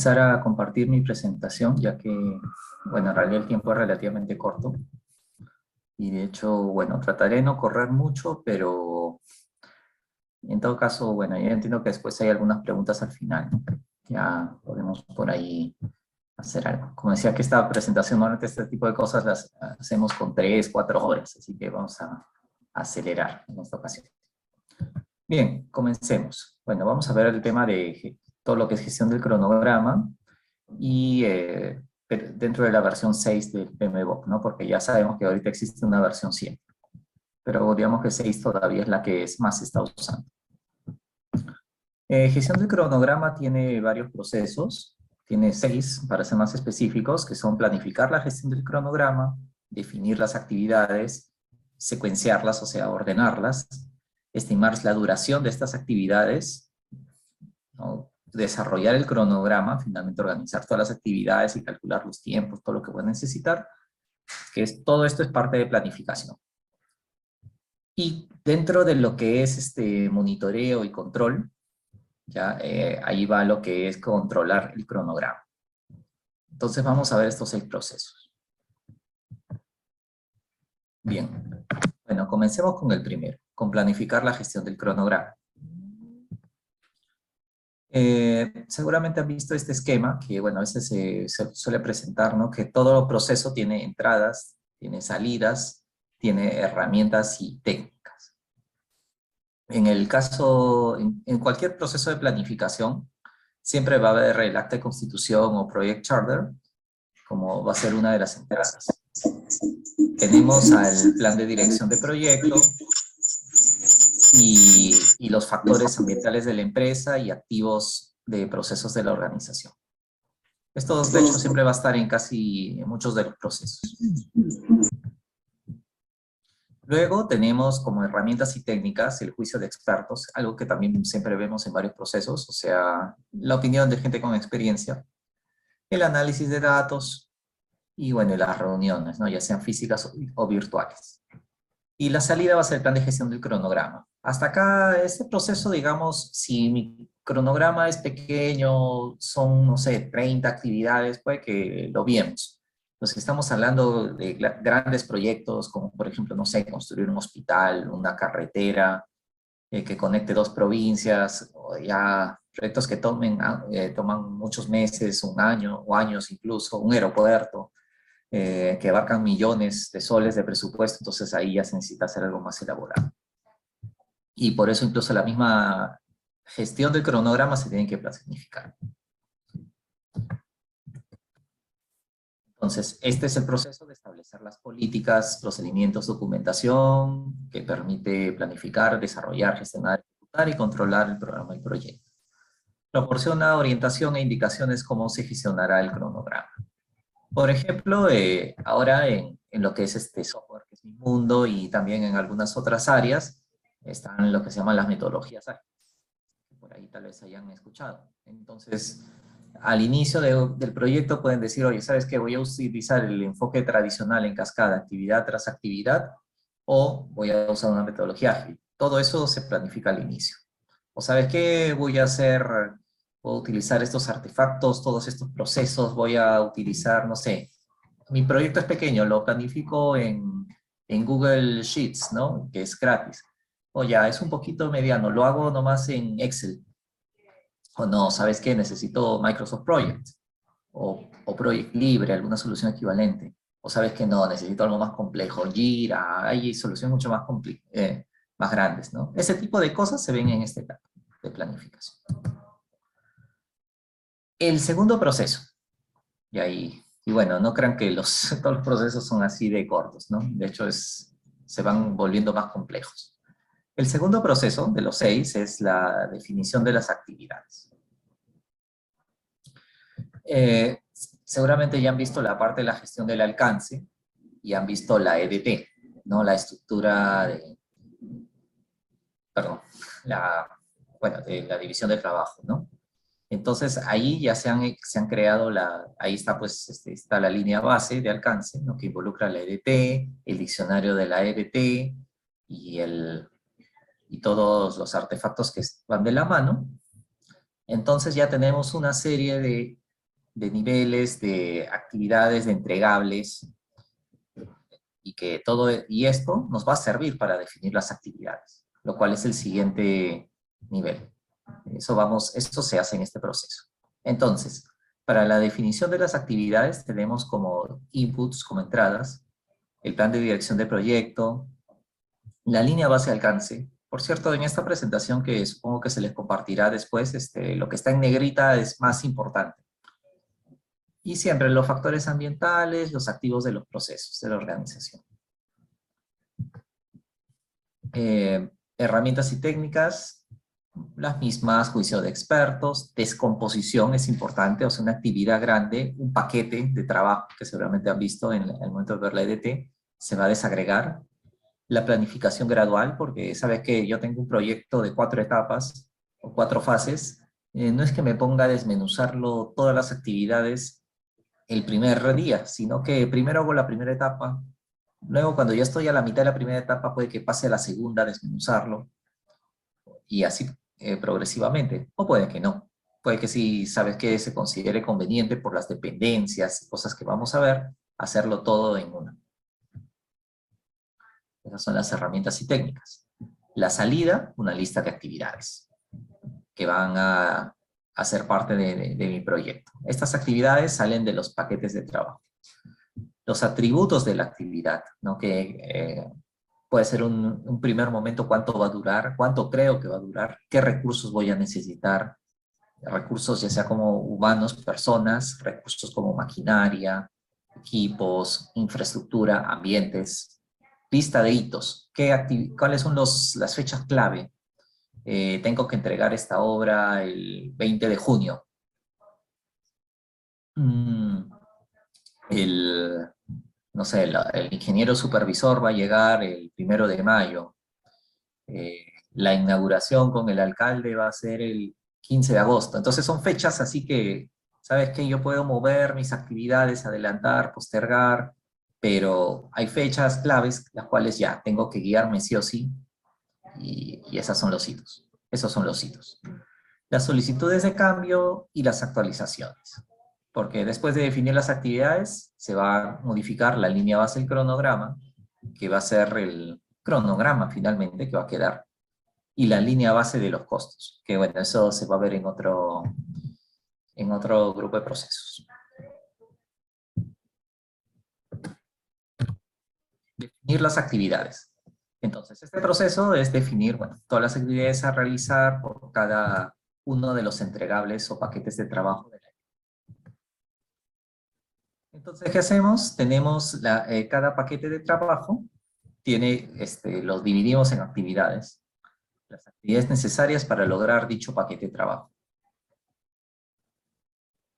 comenzar a compartir mi presentación, ya que, bueno, en realidad el tiempo es relativamente corto. Y de hecho, bueno, trataré de no correr mucho, pero en todo caso, bueno, ya entiendo que después hay algunas preguntas al final, ¿no? Ya podemos por ahí hacer algo. Como decía que esta presentación, normalmente este tipo de cosas las hacemos con 3, 4 horas, así que vamos a acelerar en esta ocasión. Bien, comencemos. Bueno, vamos a ver el tema de todo lo que es gestión del cronograma y dentro de la versión 6 del PMBOK, ¿no? Porque ya sabemos que ahorita existe una versión 100, pero digamos que 6 todavía es la que más se está usando. Gestión del cronograma tiene varios procesos, tiene 6 para ser más específicos, que son planificar la gestión del cronograma, definir las actividades, secuenciarlas, o sea, ordenarlas, estimar la duración de estas actividades, ¿no? Desarrollar el cronograma, finalmente organizar todas las actividades y calcular los tiempos, todo lo que pueden necesitar, todo esto es parte de planificación. Y dentro de lo que es monitoreo y control, ya ahí va lo que es controlar el cronograma. Entonces vamos a ver estos 6 procesos. Bien, bueno, comencemos con el primero, con planificar la gestión del cronograma. Seguramente han visto este esquema, que bueno, a veces se suele presentar, ¿no? Que todo proceso tiene entradas, tiene salidas, tiene herramientas y técnicas. En el caso, en cualquier proceso de planificación, siempre va a haber el acta de constitución o project charter, como va a ser una de las entradas. Tenemos al plan de dirección de proyecto y los factores ambientales de la empresa y activos de procesos de la organización. Esto, de hecho, siempre va a estar en muchos de los procesos. Luego tenemos como herramientas y técnicas el juicio de expertos, algo que también siempre vemos en varios procesos, o sea, la opinión de gente con experiencia, el análisis de datos y, bueno, las reuniones, ¿no? Ya sean físicas o virtuales. Y la salida va a ser el plan de gestión del cronograma. Hasta acá, este proceso, digamos, si mi cronograma es pequeño, son, no sé, 30 actividades, puede que lo viemos. Pues estamos hablando de grandes proyectos, como por ejemplo, no sé, construir un hospital, una carretera que conecte 2 provincias, o ya proyectos que toman muchos meses, un año o años incluso, un aeropuerto, que abarcan millones de soles de presupuesto, entonces ahí ya se necesita hacer algo más elaborado. Y por eso incluso la misma gestión del cronograma se tiene que planificar. Entonces, este es el proceso de establecer las políticas, procedimientos, documentación, que permite planificar, desarrollar, gestionar, ejecutar y controlar el programa y proyecto. Proporciona orientación e indicaciones cómo se gestionará el cronograma. Por ejemplo, ahora en lo que es este software, que es mi mundo, y también en algunas otras áreas, están lo que se llaman las metodologías ágiles. Por ahí tal vez hayan escuchado. Entonces, al inicio del proyecto pueden decir, oye, ¿sabes qué? Voy a utilizar el enfoque tradicional en cascada, actividad tras actividad, o voy a usar una metodología ágil. Todo eso se planifica al inicio. O ¿sabes qué? Puedo utilizar estos artefactos, todos estos procesos, voy a utilizar, no sé, mi proyecto es pequeño, lo planifico en Google Sheets, ¿no? Que es gratis. O ya, es un poquito mediano, lo hago nomás en Excel. O no, ¿sabes qué? Necesito Microsoft Project o Project Libre, alguna solución equivalente. O sabes que no, necesito algo más complejo, Jira, hay soluciones mucho más grandes, ¿no? Ese tipo de cosas se ven en este etapa de planificación. El segundo proceso, y bueno, no crean que todos los procesos son así de cortos, ¿no? De hecho, se van volviendo más complejos. El segundo proceso de los 6 es la definición de las actividades. Seguramente ya han visto la parte de la gestión del alcance y han visto la EDT, ¿no? La estructura de la división del trabajo, ¿no? Entonces ahí ya se han creado ahí está pues está la línea base de alcance, ¿no? Que involucra la EDT, el diccionario de la EDT y todos los artefactos que van de la mano. Entonces ya tenemos una serie de de niveles, de actividades, de entregables, y esto nos va a servir para definir las actividades, lo cual es el siguiente nivel. Esto se hace en este proceso. Entonces, para la definición de las actividades tenemos como inputs, como entradas, el plan de dirección de proyecto, la línea base de alcance. Por cierto, en esta presentación que supongo que se les compartirá después, lo que está en negrita es más importante. Y siempre los factores ambientales, los activos de los procesos de la organización. Herramientas y técnicas, las mismas, juicio de expertos, descomposición es importante, o sea, una actividad grande, un paquete de trabajo que seguramente han visto en el momento de ver la EDT, se va a desagregar. La planificación gradual, porque sabes que yo tengo un proyecto de 4 etapas o 4 fases, no es que me ponga a desmenuzarlo todas las actividades el primer día, sino que primero hago la primera etapa, luego cuando ya estoy a la mitad de la primera etapa puede que pase a la segunda, desmenuzarlo, y así progresivamente, o puede que no. Puede que sí, sabes que se considere conveniente por las dependencias y cosas que vamos a ver, hacerlo todo en una. Esas son las herramientas y técnicas. La salida, una lista de actividades que van a ser parte de mi proyecto. Estas actividades salen de los paquetes de trabajo. Los atributos de la actividad, ¿no? Que puede ser un primer momento cuánto va a durar, cuánto creo que va a durar, qué recursos voy a necesitar, recursos ya sea como humanos, personas, recursos como maquinaria, equipos, infraestructura, ambientes, lista de hitos, cuáles son las fechas clave. Tengo que entregar esta obra el 20 de junio. No sé, el ingeniero supervisor va a llegar el 1 de mayo. La inauguración con el alcalde va a ser el 15 de agosto. Entonces son fechas así que, ¿sabes qué? Yo puedo mover mis actividades, adelantar, postergar, pero hay fechas claves las cuales ya tengo que guiarme sí o sí, y esas son los hitos. Esos son los hitos. Las solicitudes de cambio y las actualizaciones. Porque después de definir las actividades, se va a modificar la línea base del cronograma, que va a ser el cronograma finalmente, que va a quedar, y la línea base de los costos, que bueno, eso se va a ver en otro grupo de procesos. Definir las actividades. Entonces, este proceso es definir, bueno, todas las actividades a realizar por cada uno de los entregables o paquetes de trabajo de la. Entonces, ¿qué hacemos? Tenemos cada paquete de trabajo, los dividimos en actividades. Las actividades necesarias para lograr dicho paquete de trabajo.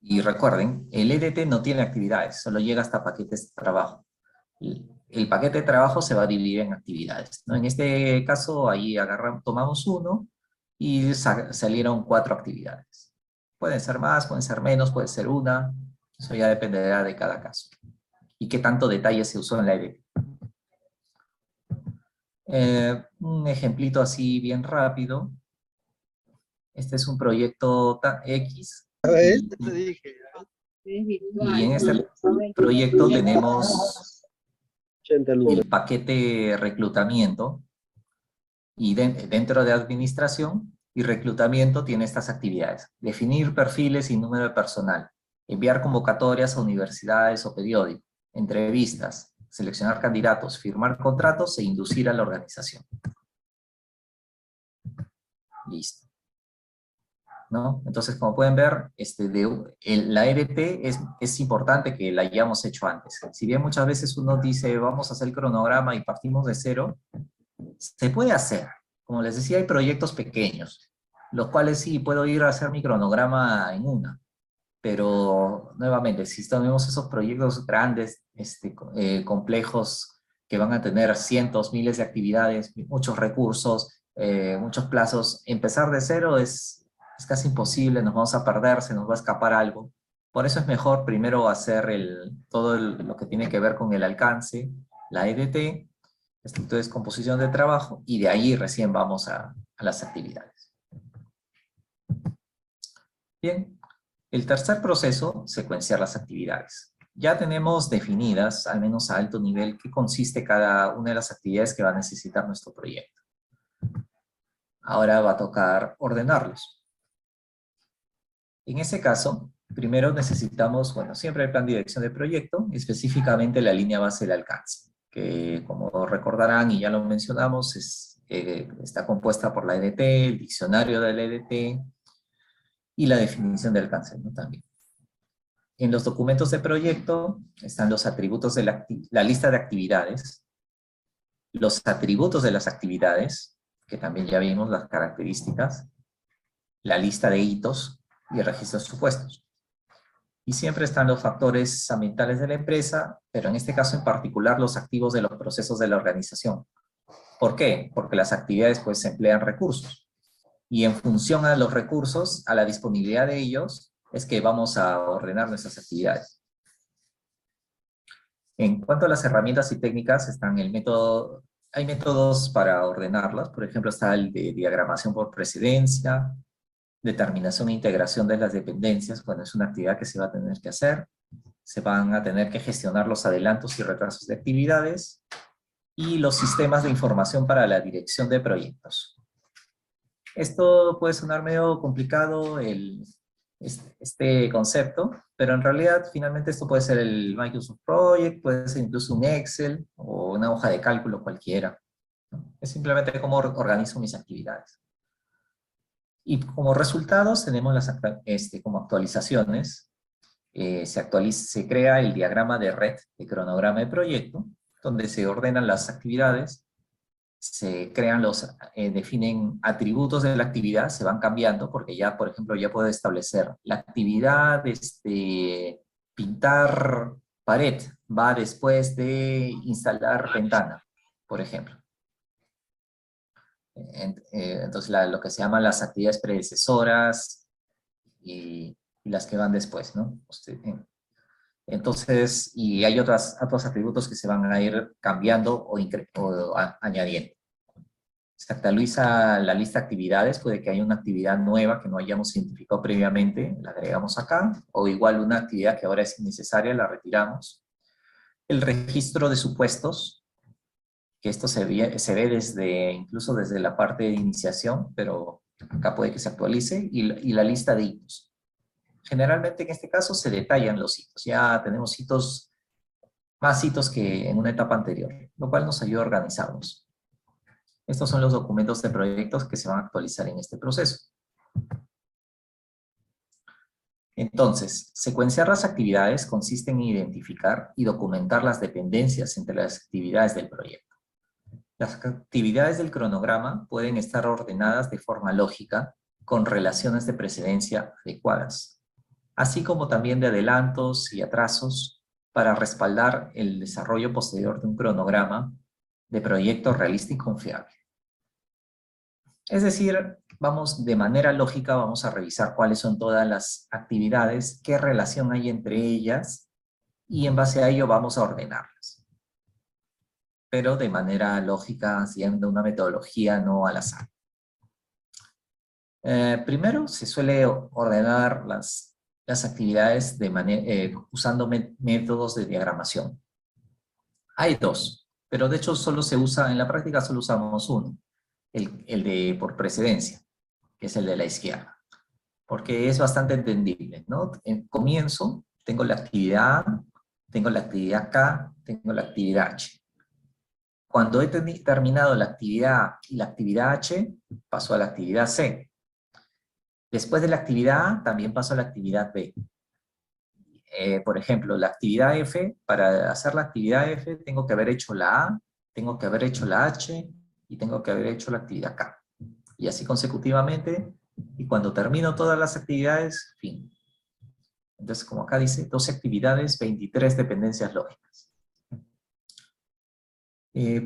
Y recuerden, el EDT no tiene actividades, solo llega hasta paquetes de trabajo. El paquete de trabajo se va a dividir en actividades, ¿no? En este caso, ahí tomamos uno y salieron 4 actividades. Pueden ser más, pueden ser menos, puede ser una. Eso ya dependerá de cada caso. Y qué tanto detalle se usó en la EDT. Un ejemplito así bien rápido. Este es un proyecto X. Y en este proyecto tenemos el paquete reclutamiento, y dentro de administración y reclutamiento tiene estas actividades: definir perfiles y número de personal, enviar convocatorias a universidades o periódicos, entrevistas, seleccionar candidatos, firmar contratos e inducir a la organización. Listo. ¿No? Entonces, como pueden ver, la EDT es importante que la hayamos hecho antes. Si bien muchas veces uno dice, vamos a hacer el cronograma y partimos de cero, se puede hacer. Como les decía, hay proyectos pequeños, los cuales sí puedo ir a hacer mi cronograma en una. Pero, nuevamente, si tenemos esos proyectos grandes, complejos, que van a tener cientos, miles de actividades, muchos recursos, muchos plazos, empezar de cero es casi imposible, nos vamos a perder, se nos va a escapar algo. Por eso es mejor primero hacer todo lo que tiene que ver con el alcance, la EDT, estructura de descomposición de trabajo, y de ahí recién vamos a las actividades. Bien, El tercer proceso, secuenciar las actividades. Ya tenemos definidas, al menos a alto nivel, qué consiste cada una de las actividades que va a necesitar nuestro proyecto. Ahora va a tocar ordenarlos. En ese caso, primero necesitamos, bueno, siempre el plan de dirección del proyecto, específicamente la línea base del alcance, que como recordarán y ya lo mencionamos, está compuesta por la EDT, el diccionario de la EDT y la definición de alcance, ¿no? También. En los documentos de proyecto están los atributos de la lista de actividades, los atributos de las actividades, que también ya vimos las características, la lista de hitos y el registro de supuestos. Y siempre están los factores ambientales de la empresa, pero en este caso en particular los activos de los procesos de la organización. ¿Por qué? Porque las actividades pues emplean recursos. Y en función a los recursos, a la disponibilidad de ellos, es que vamos a ordenar nuestras actividades. En cuanto a las herramientas y técnicas, están el método, hay métodos para ordenarlas. Por ejemplo, está el de diagramación por precedencia, determinación e integración de las dependencias, cuando es una actividad que se va a tener que hacer. Se van a tener que gestionar los adelantos y retrasos de actividades y los sistemas de información para la dirección de proyectos. Esto puede sonar medio complicado, este concepto, pero en realidad finalmente esto puede ser el Microsoft Project, puede ser incluso un Excel o una hoja de cálculo cualquiera, ¿no? Es simplemente cómo organizo mis actividades. Y como resultados tenemos como actualizaciones. Se crea el diagrama de red de cronograma de proyecto, donde se ordenan las actividades, se crean definen atributos de la actividad, se van cambiando, porque ya, por ejemplo, ya puedo establecer la actividad, pintar pared, va después de instalar ventana, por ejemplo. Entonces, lo que se llaman las actividades predecesoras y las que van después, ¿no? Entonces, y hay otros atributos que se van a ir cambiando o añadiendo. Se actualiza la lista de actividades, puede que haya una actividad nueva que no hayamos identificado previamente, la agregamos acá, o igual una actividad que ahora es innecesaria, la retiramos. El registro de supuestos, que esto se ve incluso desde la parte de iniciación, pero acá puede que se actualice, y la lista de hitos. Generalmente en este caso se detallan los hitos, ya tenemos más hitos que en una etapa anterior, lo cual nos ayuda a organizarnos. Estos son los documentos de proyectos que se van a actualizar en este proceso. Entonces, secuenciar las actividades consiste en identificar y documentar las dependencias entre las actividades del proyecto. Las actividades del cronograma pueden estar ordenadas de forma lógica con relaciones de precedencia adecuadas, así como también de adelantos y atrasos para respaldar el desarrollo posterior de un cronograma de proyecto realista y confiable. Es decir, de manera lógica, vamos a revisar cuáles son todas las actividades, qué relación hay entre ellas, y en base a ello vamos a ordenarlas. Pero de manera lógica, siguiendo una metodología no al azar. Primero, se suele ordenar las actividades usando métodos de diagramación. Hay dos, pero de hecho en la práctica solo usamos uno. El de por precedencia, que es el de la izquierda, porque es bastante entendible, ¿no? En comienzo, tengo la actividad A, tengo la actividad K, tengo la actividad H. Cuando he terminado la actividad A y la actividad H, paso a la actividad C. Después de la actividad A, también paso a la actividad B. Por ejemplo, la actividad F, para hacer la actividad F, tengo que haber hecho la A, tengo que haber hecho la H, y tengo que haber hecho la actividad K. Y así consecutivamente, y cuando termino todas las actividades, fin. Entonces, como acá dice, 12 actividades, 23 dependencias lógicas.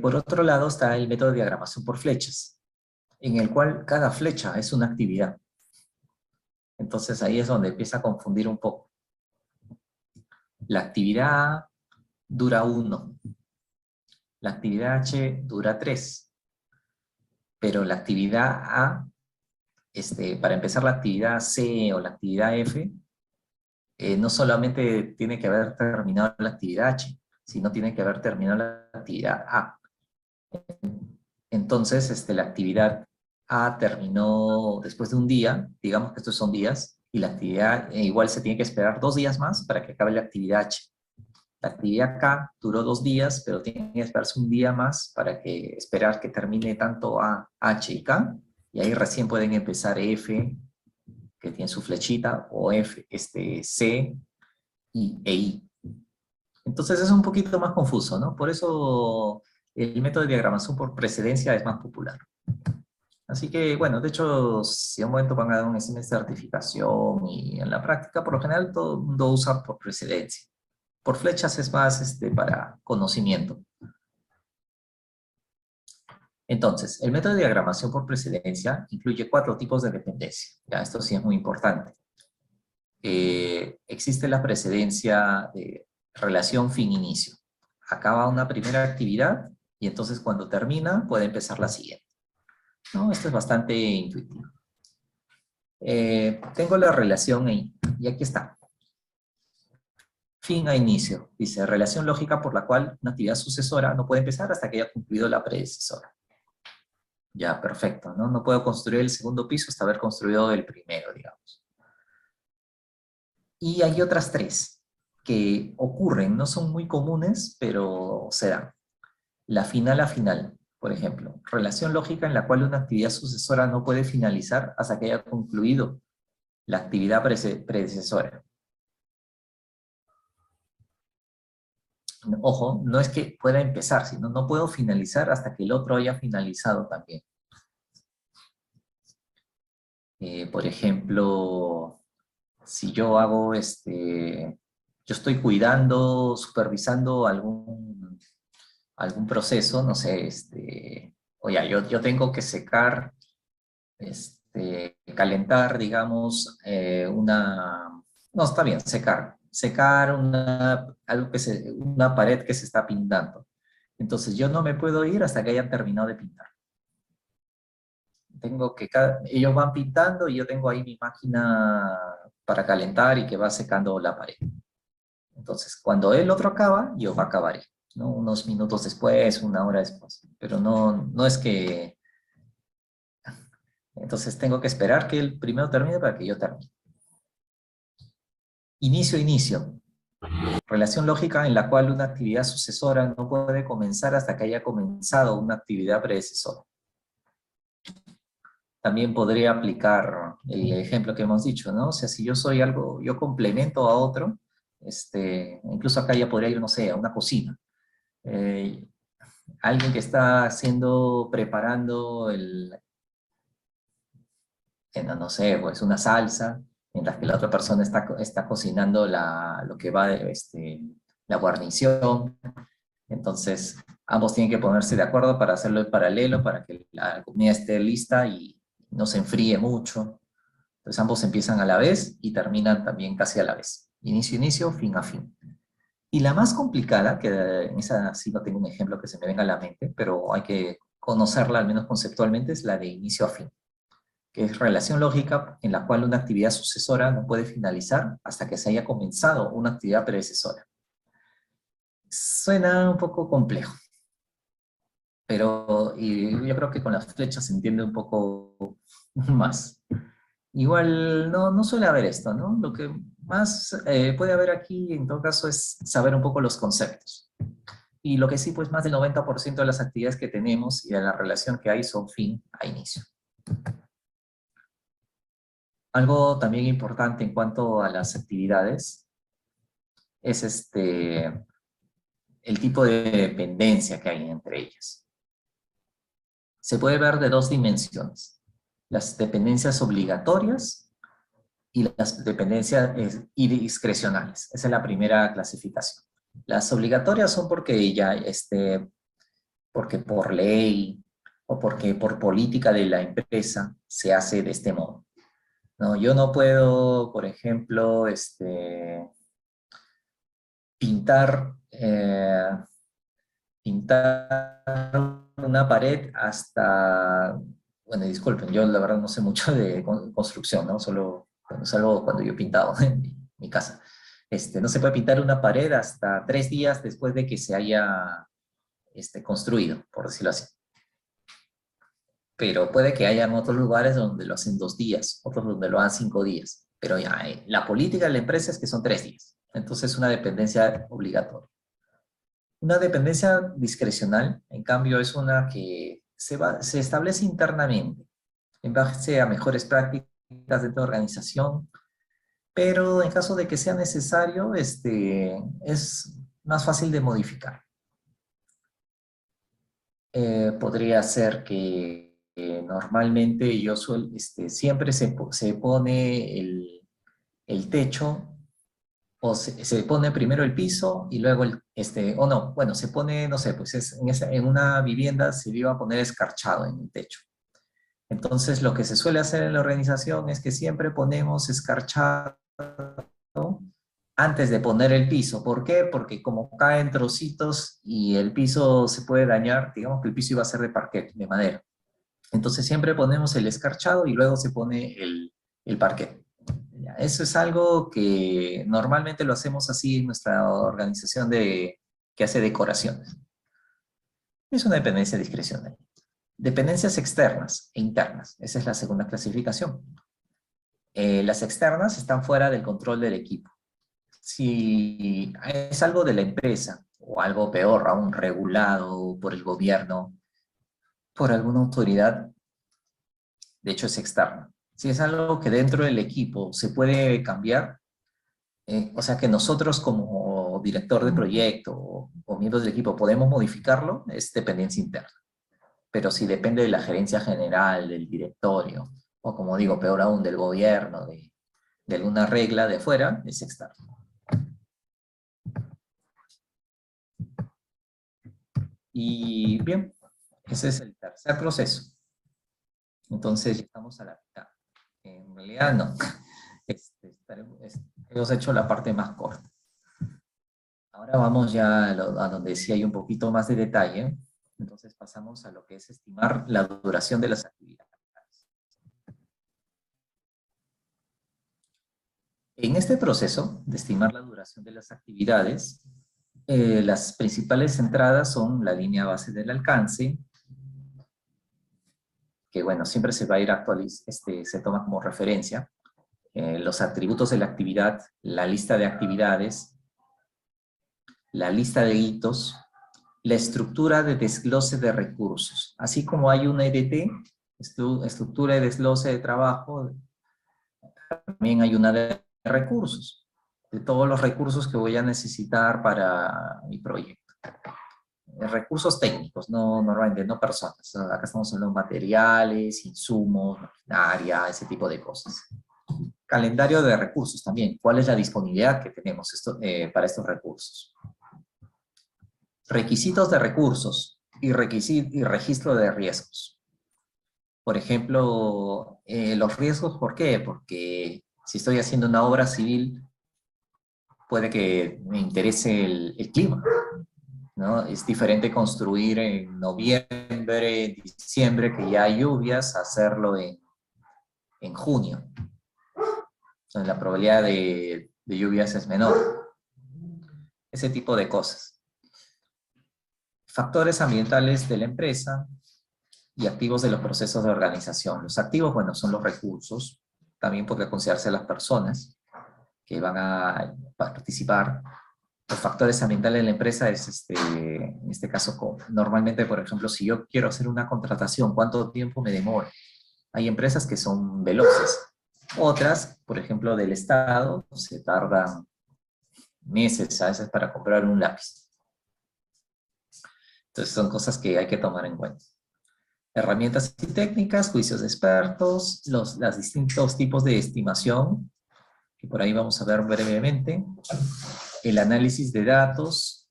Por otro lado está el método de diagramación por flechas, en el cual cada flecha es una actividad. Entonces ahí es donde empieza a confundir un poco. La actividad A dura 1. La actividad H dura 3. Pero la actividad A, para empezar la actividad C o la actividad F, no solamente tiene que haber terminado la actividad H, sino tiene que haber terminado la actividad A. Entonces, la actividad A terminó después de un día, digamos que estos son días, y la actividad igual se tiene que esperar 2 días más para que acabe la actividad H. La actividad K duró 2 días, pero tiene que esperarse un día más para que esperar que termine tanto A, H y K, y ahí recién pueden empezar F, que tiene su flechita, o F, C e I. Entonces es un poquito más confuso, ¿no? Por eso el método de diagramación por precedencia es más popular. Así que, bueno, de hecho, si en un momento van a dar un examen de certificación y en la práctica, por lo general, todo el mundo usa por precedencia. Por flechas es más para conocimiento. Entonces, el método de diagramación por precedencia incluye 4 tipos de dependencia. Ya, esto sí es muy importante. Existe la precedencia de relación fin-inicio. Acaba una primera actividad y entonces cuando termina puede empezar la siguiente, ¿no? Esto es bastante intuitivo. Tengo la relación ahí, y aquí está. Fin a inicio. Dice, relación lógica por la cual una actividad sucesora no puede empezar hasta que haya concluido la predecesora. Ya, perfecto, ¿no? No puedo construir el segundo piso hasta haber construido el primero, digamos. Y hay otras 3 que ocurren, no son muy comunes, pero se dan. La final a final, por ejemplo. Relación lógica en la cual una actividad sucesora no puede finalizar hasta que haya concluido la actividad predecesora. Ojo, no es que pueda empezar, sino no puedo finalizar hasta que el otro haya finalizado también. Por ejemplo, si yo hago yo estoy cuidando, supervisando algún proceso, no sé, oye, yo tengo que secar, calentar, digamos, no, está bien, secar una pared que se está pintando. Entonces yo no me puedo ir hasta que hayan terminado de pintar. Ellos van pintando y yo tengo ahí mi máquina para calentar y que va secando la pared. Entonces, cuando el otro acaba, yo acabaré, ¿no? Unos minutos después, 1 hora después. Pero no es que... Entonces tengo que esperar que el primero termine para que yo termine. Inicio, inicio. Relación lógica en la cual una actividad sucesora no puede comenzar hasta que haya comenzado una actividad predecesora. También podría aplicar el ejemplo que hemos dicho, ¿no? O sea, si yo soy algo, yo complemento a otro, incluso acá ya podría ir, no sé, a una cocina. Alguien que está preparando no sé, pues una salsa, mientras que la otra persona está cocinando lo que va, la guarnición. Entonces, ambos tienen que ponerse de acuerdo para hacerlo en paralelo, para que la comida esté lista y no se enfríe mucho. Entonces, ambos empiezan a la vez y terminan también casi a la vez. Inicio, inicio, fin a fin. Y la más complicada, que en esa sí no tengo un ejemplo que se me venga a la mente, pero hay que conocerla al menos conceptualmente, es la de inicio a fin, que es relación lógica en la cual una actividad sucesora no puede finalizar hasta que se haya comenzado una actividad predecesora. Suena un poco complejo, pero yo creo que con las flechas se entiende un poco más. Igual no suele haber esto, ¿no? Lo que más puede haber aquí, en todo caso, es saber un poco los conceptos. Y lo que sí, pues más del 90% de las actividades que tenemos y de la relación que hay son fin a inicio. Algo también importante en cuanto a las actividades es el tipo de dependencia que hay entre ellas. Se puede ver de 2 dimensiones. Las dependencias obligatorias y las dependencias discrecionales. Esa es la primera clasificación. Las obligatorias son porque por ley o porque por política de la empresa se hace de este modo. No, yo no puedo, por ejemplo, pintar una pared hasta, bueno, disculpen, yo la verdad no sé mucho de construcción, ¿no? Solo salvo cuando yo pintaba en mi casa. No se puede pintar una pared hasta 3 días después de que se haya construido, por decirlo así. Pero puede que hayan otros lugares donde lo hacen 2 días, otros donde lo hagan 5 días. Pero ya, la política de la empresa es que son 3 días. Entonces, es una dependencia obligatoria. Una dependencia discrecional, en cambio, es una que se establece internamente en base a mejores prácticas dentro de la organización, pero en caso de que sea necesario, es más fácil de modificar. Podría ser que normalmente siempre se pone el techo, o se pone primero el piso y luego o no, bueno, se pone, no sé, pues en una vivienda se iba a poner escarchado en el techo. Entonces, lo que se suele hacer en la organización es que siempre ponemos escarchado antes de poner el piso. ¿Por qué? Porque como caen trocitos y el piso se puede dañar, digamos que el piso iba a ser de parquet, de madera. Entonces siempre ponemos el escarchado y luego se pone el parquet. Eso es algo que normalmente lo hacemos así en nuestra organización que hace decoraciones. Es una dependencia discrecional. Dependencias externas e internas. Esa es la segunda clasificación. Las externas están fuera del control del equipo. Si es algo de la empresa, o algo peor, aún regulado por el gobierno, por alguna autoridad, de hecho es externo. Si es algo que dentro del equipo se puede cambiar, o sea que nosotros como director de proyecto o miembros del equipo podemos modificarlo, es dependencia interna. Pero si depende de la gerencia general, del directorio, o como digo, peor aún, del gobierno, de alguna regla de fuera, es externo. Y bien, ese es el tercer proceso. Entonces, ya estamos a la mitad. En realidad, no. Hemos hecho la parte más corta. Ahora vamos ya a donde sí hay un poquito más de detalle. Entonces, pasamos a lo que es estimar la duración de las actividades. En este proceso de estimar la duración de las actividades, las principales entradas son la línea base del alcance, que bueno, siempre se va a ir actualizando, se toma como referencia, los atributos de la actividad, la lista de actividades, la lista de hitos, la estructura de desglose de recursos. Así como hay una EDT, estructura de desglose de trabajo, también hay una de recursos, de todos los recursos que voy a necesitar para mi proyecto. Recursos técnicos, no normalmente, no personas. Acá estamos hablando de materiales, insumos, maquinaria, ese tipo de cosas. Calendario de recursos también. ¿Cuál es la disponibilidad que tenemos para estos recursos? Requisitos de recursos y registro de riesgos. Por ejemplo, los riesgos, ¿por qué? Porque si estoy haciendo una obra civil, puede que me interese el clima, ¿no? Es diferente construir en noviembre, diciembre, que ya hay lluvias, hacerlo en junio. Entonces, la probabilidad de lluvias es menor. Ese tipo de cosas. Factores ambientales de la empresa y activos de los procesos de organización. Los activos, bueno, son los recursos. También podría considerarse las personas que van a participar. Los factores ambientales de la empresa es, en este caso, normalmente, por ejemplo, si yo quiero hacer una contratación, ¿cuánto tiempo me demora? Hay empresas que son veloces. Otras, por ejemplo, del Estado, se tardan meses a veces para comprar un lápiz. Entonces son cosas que hay que tomar en cuenta. Herramientas y técnicas, juicios de expertos, los distintos tipos de estimación, que por ahí vamos a ver brevemente, el análisis de datos,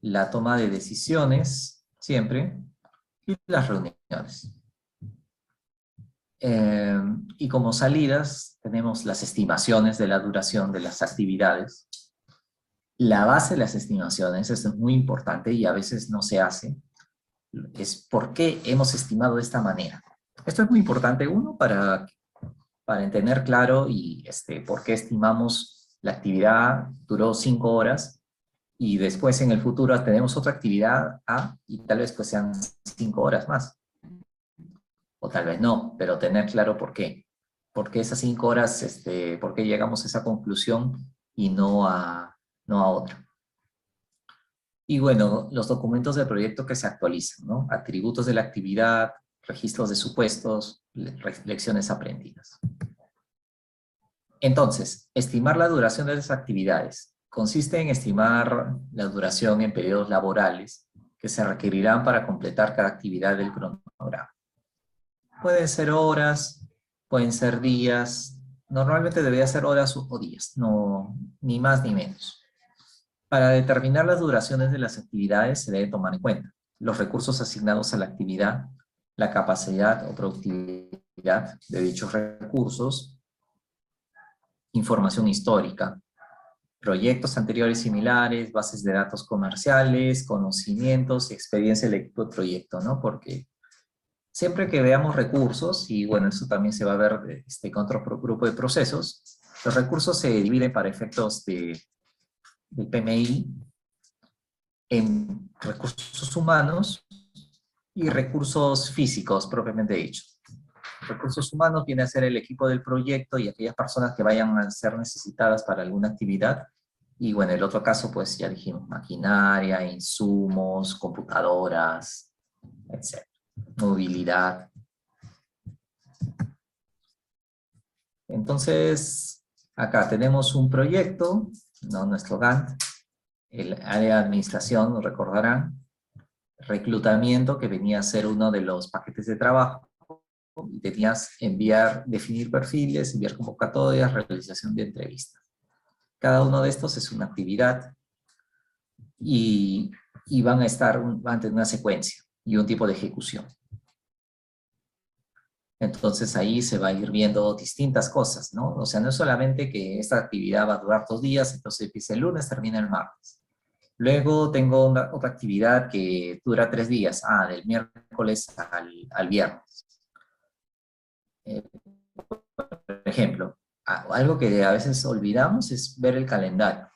la toma de decisiones, siempre, y las reuniones. Y como salidas tenemos las estimaciones de la duración de las actividades. La base de las estimaciones es muy importante y a veces no se hace. Es por qué hemos estimado de esta manera. Esto es muy importante, uno, para entender claro y por qué estimamos la actividad duró 5 horas y después en el futuro tenemos otra actividad A y tal vez pues sean 5 horas más. O tal vez no, pero tener claro por qué. ¿Por qué esas 5 horas, por qué llegamos a esa conclusión y no a otra? Y bueno, los documentos del proyecto que se actualizan, ¿no? Atributos de la actividad, registros de supuestos, lecciones aprendidas. Entonces, estimar la duración de las actividades. Consiste en estimar la duración en periodos laborales que se requerirán para completar cada actividad del cronograma. Pueden ser horas, pueden ser días. Normalmente debería ser horas o días, no, ni más ni menos. Para determinar las duraciones de las actividades se debe tomar en cuenta los recursos asignados a la actividad, la capacidad o productividad de dichos recursos, información histórica, proyectos anteriores similares, bases de datos comerciales, conocimientos y experiencia del equipo de proyecto, ¿no? Porque siempre que veamos recursos, y bueno, eso también se va a ver con otro grupo de procesos, los recursos se dividen para efectos del PMI en recursos humanos y recursos físicos propiamente dichos. Recursos humanos viene a ser el equipo del proyecto y aquellas personas que vayan a ser necesitadas para alguna actividad. Y bueno, el otro caso, pues ya dijimos, maquinaria, insumos, computadoras, etc. Movilidad. Entonces, acá tenemos un proyecto, ¿no? Nuestro Gantt, el área de administración, nos recordarán, reclutamiento, que venía a ser uno de los paquetes de trabajo, y tenías enviar, definir perfiles, enviar convocatorias, realización de entrevistas. Cada uno de estos es una actividad y van a tener una secuencia y un tipo de ejecución. Entonces ahí se va a ir viendo distintas cosas, ¿no? O sea, no es solamente que esta actividad va a durar 2 días, entonces empieza el lunes, termina el martes. Luego tengo otra actividad que dura 3 días, del miércoles al viernes. Por ejemplo, algo que a veces olvidamos es ver el calendario.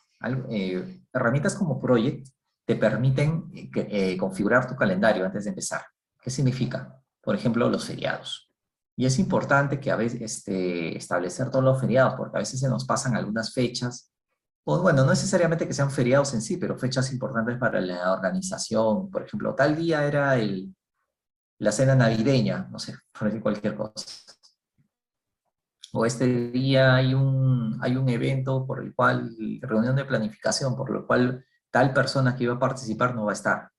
Herramientas como Project te permiten configurar tu calendario antes de empezar. ¿Qué significa? Por ejemplo, los feriados. Y es importante que a veces establecer todos los feriados, porque a veces se nos pasan algunas fechas, o bueno, no necesariamente que sean feriados en sí, pero fechas importantes para la organización. Por ejemplo, tal día era la cena navideña, no sé, por decir cualquier cosa. O este día hay un evento por el cual, reunión de planificación, por lo cual tal persona que iba a participar no va a estar.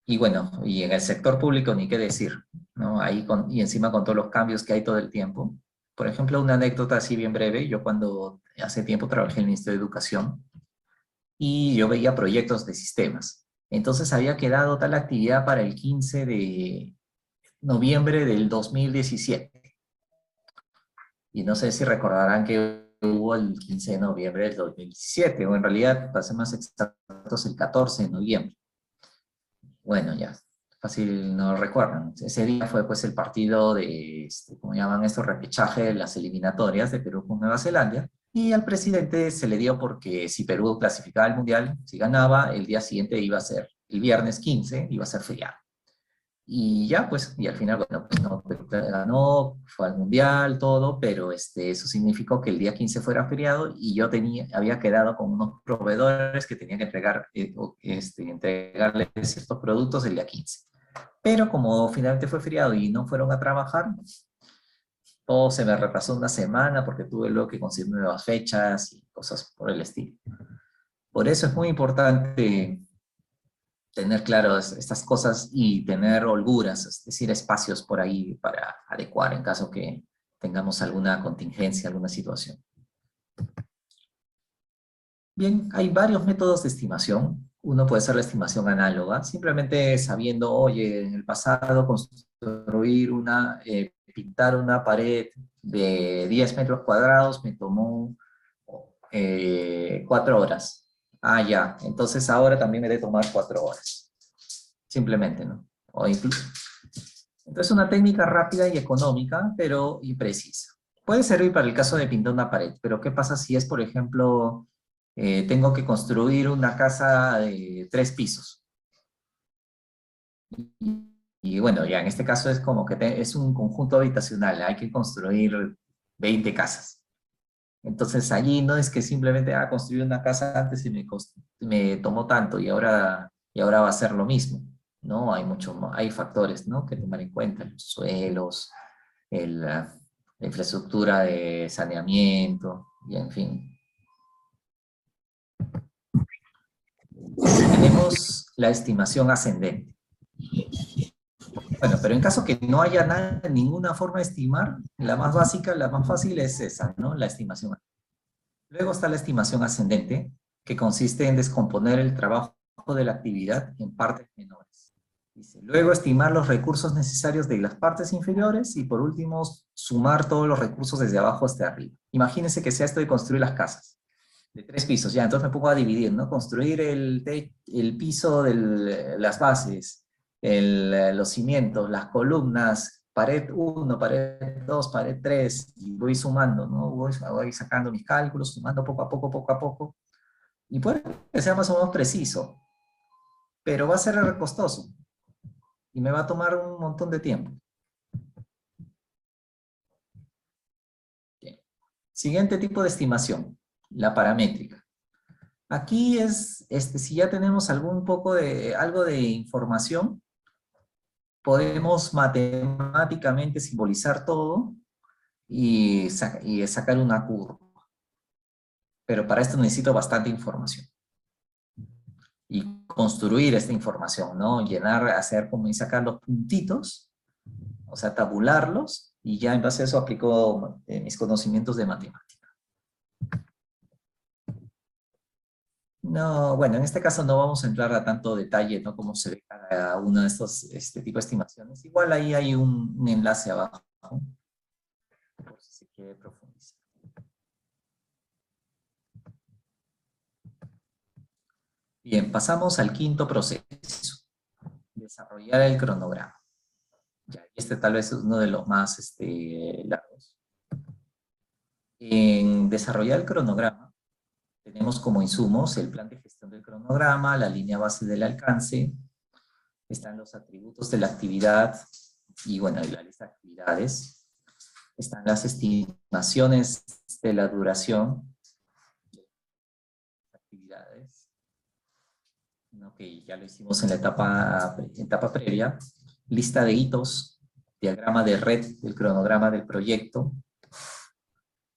Y bueno, y en el sector público ni qué decir, ¿no? Ahí y encima con todos los cambios que hay todo el tiempo. Por ejemplo, una anécdota así bien breve, yo cuando hace tiempo trabajé en el Ministerio de Educación y yo veía proyectos de sistemas. Entonces había quedado tal actividad para el 15 de noviembre del 2017. Y no sé si recordarán que hubo el 15 de noviembre del 2017, o en realidad, para ser más exactos, el 14 de noviembre. Bueno, ya, fácil no lo recuerdan. Ese día fue pues el partido de, ¿cómo llaman esto? Repechaje de las eliminatorias de Perú con Nueva Zelanda. Y al presidente se le dio porque si Perú clasificaba al Mundial, si ganaba, el día siguiente iba a ser, el viernes 15, iba a ser feriado. Y ya, pues, y al final, bueno, pues no, Perú ganó, fue al Mundial, todo, pero eso significó que el día 15 fuera feriado y yo había quedado con unos proveedores que tenían que entregarles ciertos productos el día 15. Pero como finalmente fue feriado y no fueron a trabajar, todo se me retrasó una semana porque tuve luego que conseguir nuevas fechas y cosas por el estilo. Por eso es muy importante tener claro estas cosas y tener holguras, es decir, espacios por ahí para adecuar en caso que tengamos alguna contingencia, alguna situación. Bien, hay varios métodos de estimación. Uno puede ser la estimación análoga, simplemente sabiendo, oye, en el pasado construir pintar una pared de 10 metros cuadrados me tomó 4 horas. Ya, entonces ahora también me debe tomar 4 horas. Simplemente, ¿no? O incluso. Entonces, una técnica rápida y económica, pero imprecisa. Puede servir para el caso de pintar una pared, pero ¿qué pasa si es, por ejemplo, tengo que construir una casa de 3 pisos? Y bueno, ya en este caso es como que es un conjunto habitacional, hay que construir 20 casas. Entonces allí no es que simplemente construir una casa antes y me tomó tanto y ahora va a ser lo mismo, ¿no? Hay hay factores, ¿no? Que tomar en cuenta, los suelos, la infraestructura de saneamiento, y en fin. Tenemos la estimación ascendente. Bueno, pero en caso que no haya nada, ninguna forma de estimar, la más básica, la más fácil es esa, ¿no? La estimación. Luego está la estimación ascendente, que consiste en descomponer el trabajo de la actividad en partes menores. Dice, luego estimar los recursos necesarios de las partes inferiores y por último sumar todos los recursos desde abajo hasta arriba. Imagínense que sea esto de construir las casas de 3 pisos, ya, entonces me pongo a dividir, ¿no? Construir el piso de las bases, los cimientos, las columnas, pared 1, pared 2, pared 3, y voy sumando, ¿no? Voy sacando mis cálculos, sumando poco a poco, y puede que sea más o menos preciso, pero va a ser costoso, y me va a tomar un montón de tiempo. Bien. Siguiente tipo de estimación, la paramétrica. Aquí si ya tenemos algo de información, podemos matemáticamente simbolizar todo y sacar una curva. Pero para esto necesito bastante información. Y construir esta información, ¿no? Hacer como y sacar los puntitos, o sea, tabularlos, y ya en base a eso aplico mis conocimientos de matemática. No, bueno, en este caso no vamos a entrar a tanto detalle, ¿no? Cómo se ve cada uno de este tipo de estimaciones. Igual ahí hay un enlace abajo, por si se quiere profundizar. Bien, pasamos al quinto proceso, desarrollar el cronograma. Ya, este tal vez es uno de los más largos. En desarrollar el cronograma, tenemos como insumos el plan de gestión del cronograma, la línea base del alcance, están los atributos de la actividad y bueno, y la lista de actividades. Están las estimaciones de la duración de las actividades, ¿no? Que ya lo hicimos en la etapa previa. Lista de hitos, diagrama de red del cronograma del proyecto,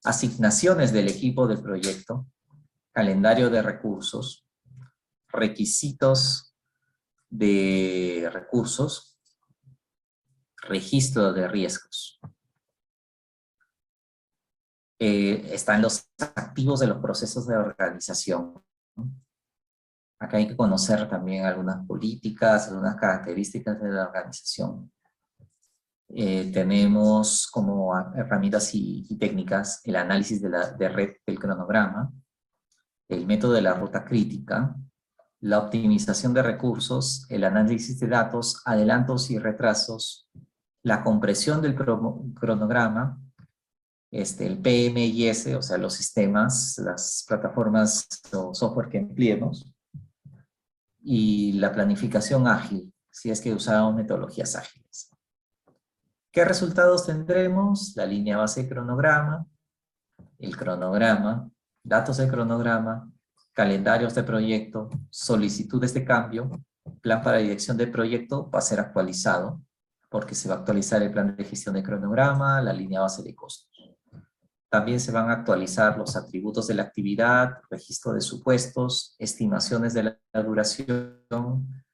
asignaciones del equipo del proyecto, calendario de recursos, requisitos de recursos, registro de riesgos. Están los activos de los procesos de organización. Acá hay que conocer también algunas políticas, algunas características de la organización. Tenemos como herramientas y técnicas el análisis de red del cronograma, el método de la ruta crítica, la optimización de recursos, el análisis de datos, adelantos y retrasos, la compresión del cronograma, el PMIS, o sea, los sistemas, las plataformas o software que empleemos, y la planificación ágil, si es que usamos metodologías ágiles. ¿Qué resultados tendremos? La línea base de cronograma, el cronograma, datos del cronograma, calendarios de proyecto, solicitudes de cambio, plan para dirección del proyecto va a ser actualizado, porque se va a actualizar el plan de gestión de cronograma, la línea base de costos. También se van a actualizar los atributos de la actividad, registro de supuestos, estimaciones de la duración,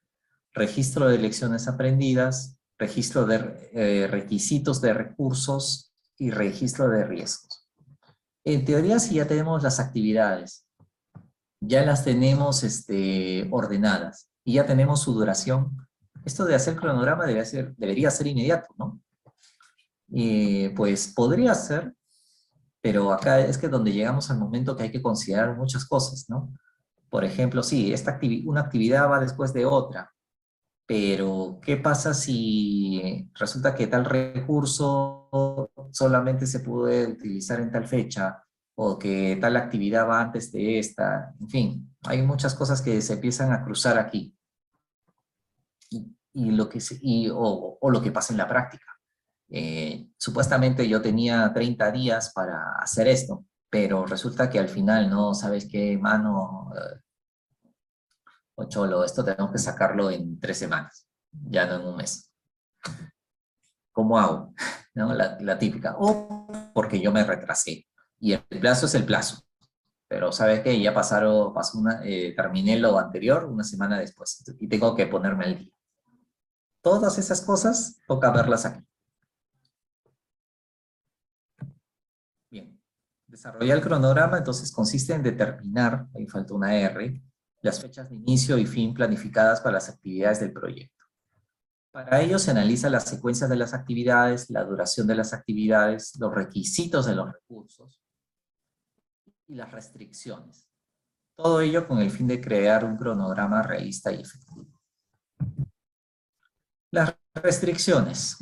registro de lecciones aprendidas, registro de requisitos de recursos y registro de riesgos. En teoría, si ya tenemos las actividades, ya las tenemos ordenadas y ya tenemos su duración, esto de hacer cronograma debería ser inmediato, ¿no? Pues podría ser, pero acá es que donde llegamos al momento que hay que considerar muchas cosas, ¿no? Por ejemplo, sí, una actividad va después de otra, pero ¿qué pasa si resulta que tal recurso solamente se puede utilizar en tal fecha o que tal actividad va antes de esta? En fin, hay muchas cosas que se empiezan a cruzar aquí y lo que o lo que pasa en la práctica. Supuestamente yo tenía 30 días para hacer esto, pero resulta que al final no, ¿sabes qué, mano? O cholo, esto tenemos que sacarlo en 3 semanas, ya no en un mes. ¿Cómo hago? ¿No? La típica. O porque yo me retrasé. Y el plazo es el plazo. Pero ¿sabes qué? Ya terminé lo anterior una semana después y tengo que ponerme al día. Todas esas cosas toca verlas aquí. Bien. Desarrollar el cronograma entonces consiste en determinar, ahí falta una R, las fechas de inicio y fin planificadas para las actividades del proyecto. Para ello se analiza las secuencias de las actividades, la duración de las actividades, los requisitos de los recursos y las restricciones. Todo ello con el fin de crear un cronograma realista y efectivo. Las restricciones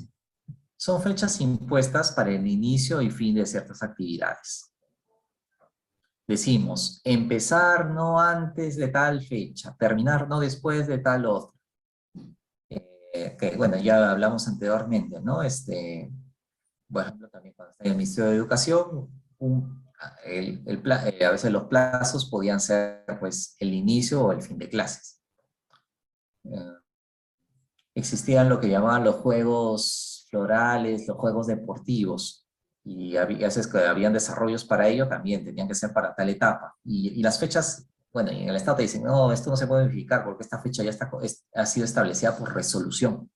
son fechas impuestas para el inicio y fin de ciertas actividades. Decimos, empezar no antes de tal fecha, terminar no después de tal otra. Que bueno, ya hablamos anteriormente, ¿no? Por ejemplo, también cuando está en el Ministerio de Educación, a veces los plazos podían ser pues el inicio o el fin de clases. Existían lo que llamaban los juegos florales, los juegos deportivos, y a veces que habían desarrollos para ello también, tenían que ser para tal etapa. Y las fechas, bueno, y en el Estado te dicen, no, esto no se puede verificar porque esta fecha ya ha sido establecida por resolución.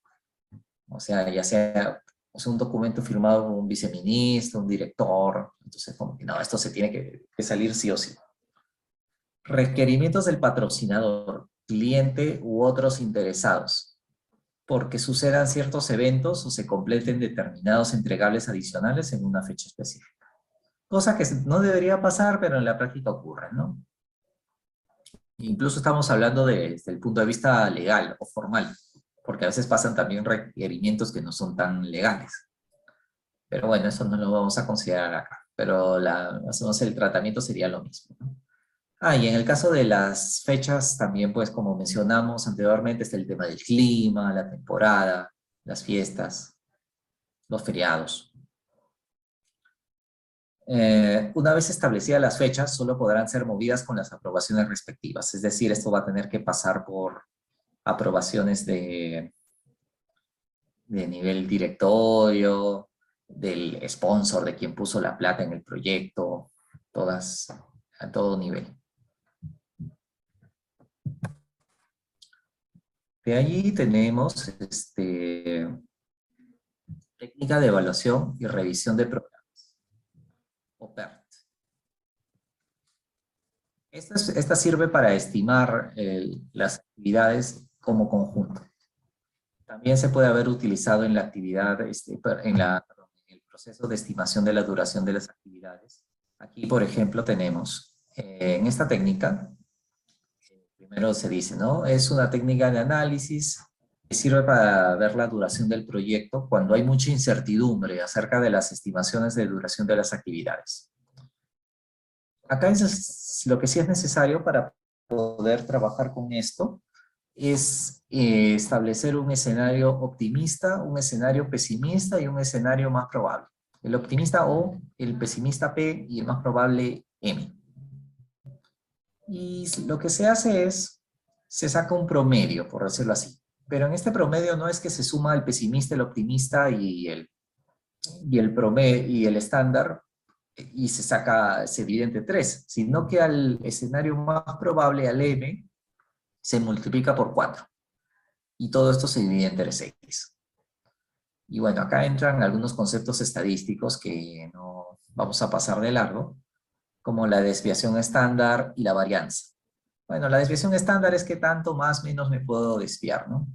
O sea, ya sea un documento firmado por un viceministro, un director, entonces como que no, esto se tiene que salir sí o sí. Requerimientos del patrocinador, cliente u otros interesados, porque sucedan ciertos eventos o se completen determinados entregables adicionales en una fecha específica. Cosa que no debería pasar, pero en la práctica ocurre, ¿no? Incluso estamos hablando desde el punto de vista legal o formal, porque a veces pasan también requerimientos que no son tan legales. Pero bueno, eso no lo vamos a considerar acá. Pero hacemos el tratamiento sería lo mismo, ¿no? Y en el caso de las fechas, también pues como mencionamos anteriormente, está el tema del clima, la temporada, las fiestas, los feriados. Una vez establecidas las fechas, solo podrán ser movidas con las aprobaciones respectivas. Es decir, esto va a tener que pasar por aprobaciones de nivel directorio, del sponsor, de quien puso la plata en el proyecto, todas a todo nivel. De allí tenemos técnica de evaluación y revisión de programas, o PERT. Esta sirve para estimar las actividades como conjunto. También se puede haber utilizado en la actividad, en el proceso de estimación de la duración de las actividades. Aquí, por ejemplo, tenemos en esta técnica, primero se dice, ¿no? Es una técnica de análisis que sirve para ver la duración del proyecto cuando hay mucha incertidumbre acerca de las estimaciones de duración de las actividades. Acá lo que sí es necesario para poder trabajar con esto es establecer un escenario optimista, un escenario pesimista y un escenario más probable. El optimista O, el pesimista P y el más probable M. Y lo que se hace es, se saca un promedio, por decirlo así. Pero en este promedio no es que se suma el pesimista, el optimista y el promedio y el estándar y se divide entre 3, sino que al escenario más probable, al M, se multiplica por 4. Y todo esto se divide entre 6. Y bueno, acá entran algunos conceptos estadísticos que no vamos a pasar de largo, como la desviación estándar y la varianza. Bueno, la desviación estándar es que tanto más menos me puedo desviar, ¿no?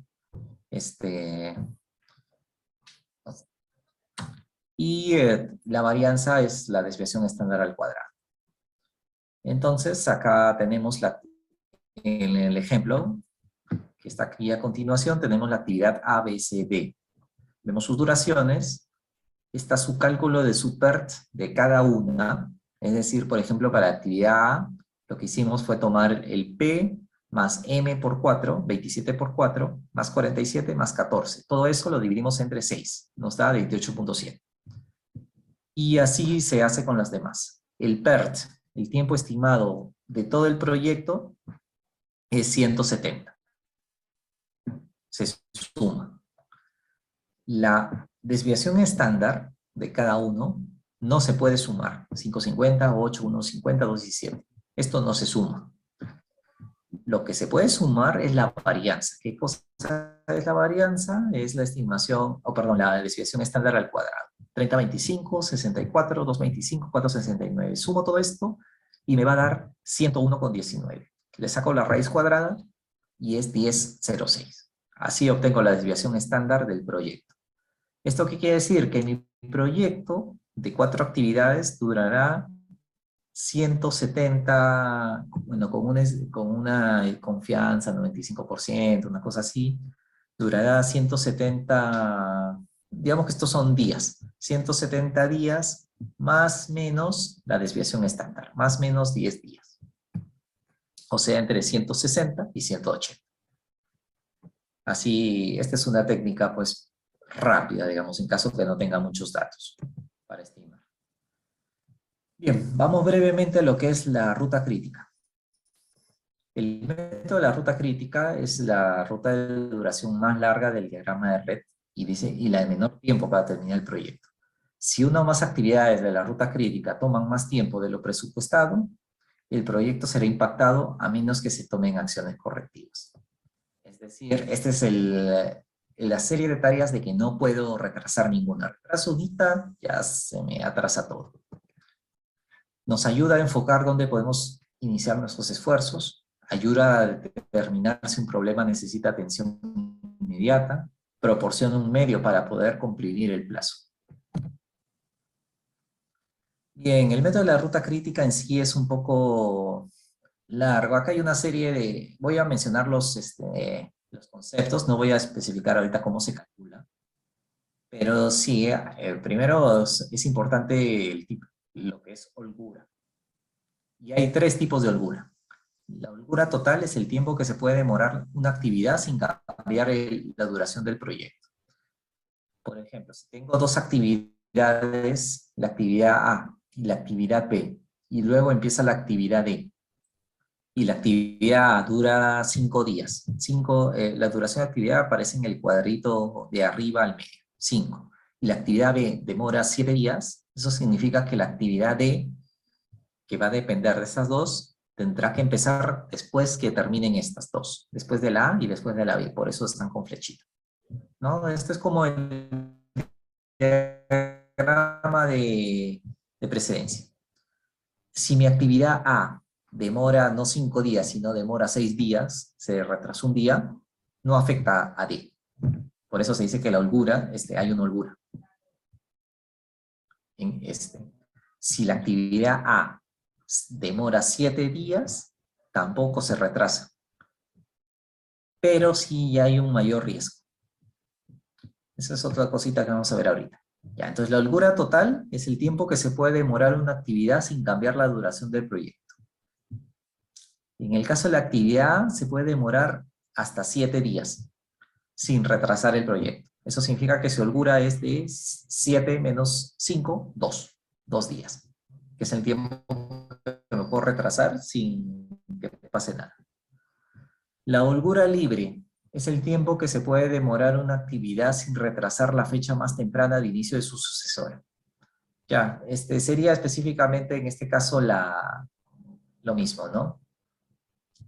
Y la varianza es la desviación estándar al cuadrado. Entonces, acá tenemos en el ejemplo que está aquí a continuación, tenemos la actividad A, B, C, D. Vemos sus duraciones, está su cálculo de su PERT de cada una, es decir, por ejemplo, para la actividad A, lo que hicimos fue tomar el P más M por 4, 27 por 4, más 47, más 14. Todo eso lo dividimos entre 6, nos da 28.7. Y así se hace con las demás. El PERT, el tiempo estimado de todo el proyecto, es 170. Se suma. La desviación estándar de cada uno no se puede sumar. 550, 8, 150, 217. Esto no se suma. Lo que se puede sumar es la varianza. ¿Qué cosa es la varianza? Es la estimación, la desviación estándar al cuadrado. 30, 25, 64, 225, 469. Sumo todo esto y me va a dar 101,19. Le saco la raíz cuadrada y es 10,06. Así obtengo la desviación estándar del proyecto. ¿Esto qué quiere decir? Que mi proyecto de 4 actividades durará 170, bueno, con una confianza, 95%, una cosa así, durará 170, digamos que estos son días, 170 días más menos la desviación estándar, más menos 10 días. O sea, entre 160 y 180. Así, esta es una técnica, pues, rápida, digamos, en caso que no tenga muchos datos para estimar. Bien, vamos brevemente a lo que es la ruta crítica. El método de la ruta crítica es la ruta de duración más larga del diagrama de red y la de menor tiempo para terminar el proyecto. Si una o más actividades de la ruta crítica toman más tiempo de lo presupuestado, el proyecto será impactado a menos que se tomen acciones correctivas. Es decir, esta es la serie de tareas de que no puedo retrasar ninguna. Retraso ahorita, ya se me atrasa todo. Nos ayuda a enfocar dónde podemos iniciar nuestros esfuerzos, ayuda a determinar si un problema necesita atención inmediata, proporciona un medio para poder comprimir el plazo. Bien, el método de la ruta crítica en sí es un poco largo. Acá hay una serie de, voy a mencionar los conceptos, no voy a especificar ahorita cómo se calcula, pero sí, primero es importante lo que es holgura. Y hay 3 tipos de holgura. La holgura total es el tiempo que se puede demorar una actividad sin cambiar la duración del proyecto. Por ejemplo, si tengo 2 actividades, la actividad A y la actividad B, y luego empieza la actividad D, y la actividad A dura 5 días. La duración de la actividad aparece en el cuadrito de arriba al medio, 5. Y la actividad B demora 7 días, eso significa que la actividad D, que va a depender de esas 2, tendrá que empezar después que terminen estas 2, después de la A y después de la B, por eso están con flechita, ¿no? Esto es como el diagrama de precedencia. Si mi actividad A demora no 5 días, sino demora 6 días, se retrasó un día, no afecta a D. Por eso se dice que la holgura, hay una holgura. Si la actividad A demora 7 días, tampoco se retrasa. Pero sí hay un mayor riesgo. Esa es otra cosita que vamos a ver ahorita. Ya, entonces la holgura total es el tiempo que se puede demorar una actividad sin cambiar la duración del proyecto. En el caso de la actividad se puede demorar hasta 7 días sin retrasar el proyecto. Eso significa que su holgura es de 7 menos 5, 2. 2 días. Que es el tiempo que me puedo retrasar sin que pase nada. La holgura libre es el tiempo que se puede demorar una actividad sin retrasar la fecha más temprana de inicio de su sucesora. Ya, sería específicamente en este caso lo mismo, ¿no?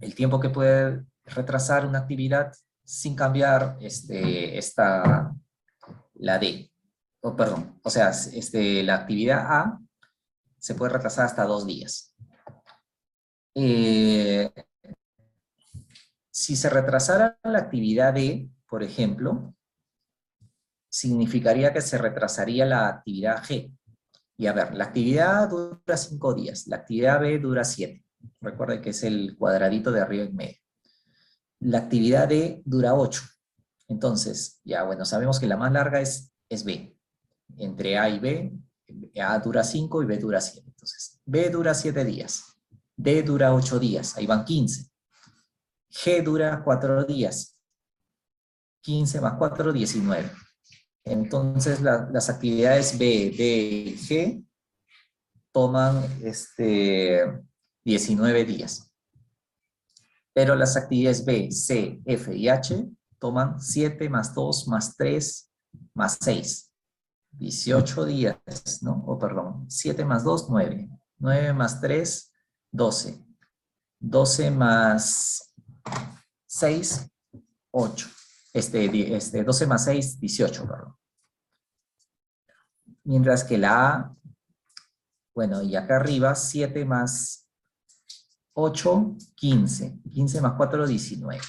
El tiempo que puede retrasar una actividad sin cambiar la D. O sea, la actividad A se puede retrasar hasta 2 días. Si se retrasara la actividad D, por ejemplo, significaría que se retrasaría la actividad G. Y a ver, la actividad A dura 5 días, la actividad B dura 7. Recuerden que es el cuadradito de arriba en medio. la actividad D dura 8. Entonces, ya bueno, sabemos que la más larga es B. Entre A y B, A dura 5 y B dura 7. Entonces, B dura 7 días. D dura 8 días. Ahí van 15. G dura 4 días. 15 más 4, 19. Entonces, las actividades B, D y G toman 19 días. Pero las actividades B, C, F y H toman 7 más 2 más 3 más 6. 18 días, ¿no? O perdón, 7 más 2, 9. 9 más 3, 12. 12 más 6, 8. 12 más 6, 18, perdón. Mientras que la A, bueno, y acá arriba, 7 más 8, 15. 15 más 4, 19.